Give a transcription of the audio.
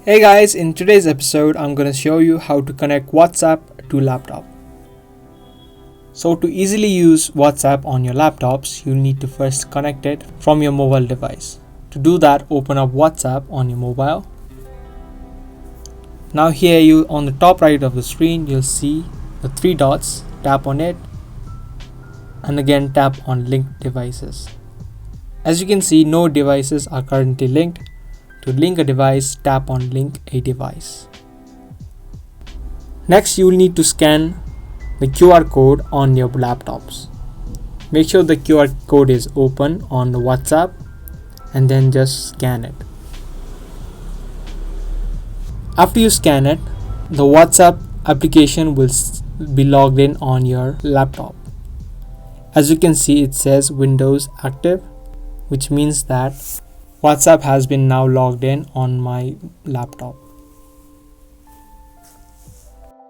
Hey guys, in today's episode I'm going to show you how to connect WhatsApp to laptop. So to easily use WhatsApp on your laptops, you need to first connect it from your mobile device. To do that, open up WhatsApp on your mobile. Now here you on the top right of the screen, you'll see the three dots. Tap on it and again tap on linked devices. As you can see, no devices are currently linked. To link a device, tap on link a device. Next, you will need to scan the QR code on your laptops. Make sure the QR code is open on the WhatsApp and then just scan it. After you scan it, the WhatsApp application will be logged in on your laptop. As you can see, it says Windows active, which means that WhatsApp has been now logged in on my laptop.